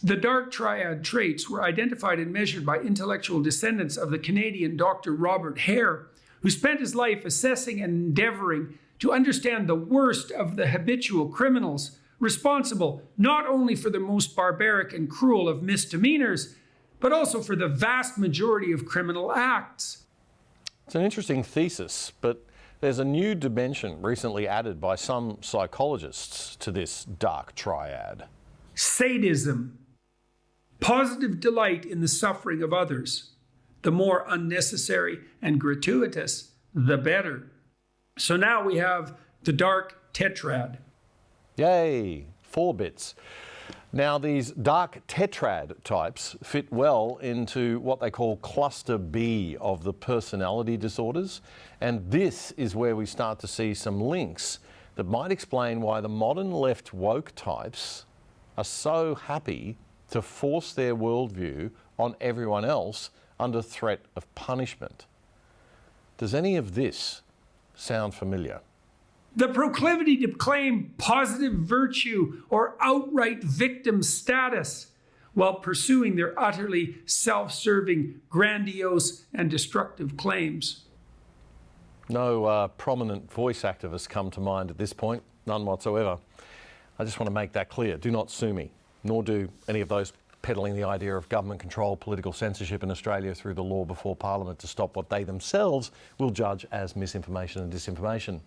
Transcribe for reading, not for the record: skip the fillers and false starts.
The dark triad traits were identified and measured by intellectual descendants of the Canadian Dr. Robert Hare, who spent his life assessing and endeavoring to understand the worst of the habitual criminals, responsible not only for the most barbaric and cruel of misdemeanors, but also for the vast majority of criminal acts. It's an interesting thesis, but there's a new dimension recently added by some psychologists to this dark triad. Sadism. Positive delight in the suffering of others. The more unnecessary and gratuitous, the better. So now we have the dark tetrad. Yay, 4 bits. Now these dark tetrad types fit well into what they call cluster B of the personality disorders, and this is where we start to see some links that might explain why the modern left woke types are so happy to force their worldview on everyone else under threat of punishment. Does any of this sound familiar? The proclivity to claim positive virtue or outright victim status while pursuing their utterly self-serving, grandiose, and destructive claims. No prominent voice activists come to mind at this point, none whatsoever. I just want to make that clear. Do not sue me, nor do any of those peddling the idea of government control, political censorship in Australia through the law before Parliament to stop what they themselves will judge as misinformation and disinformation.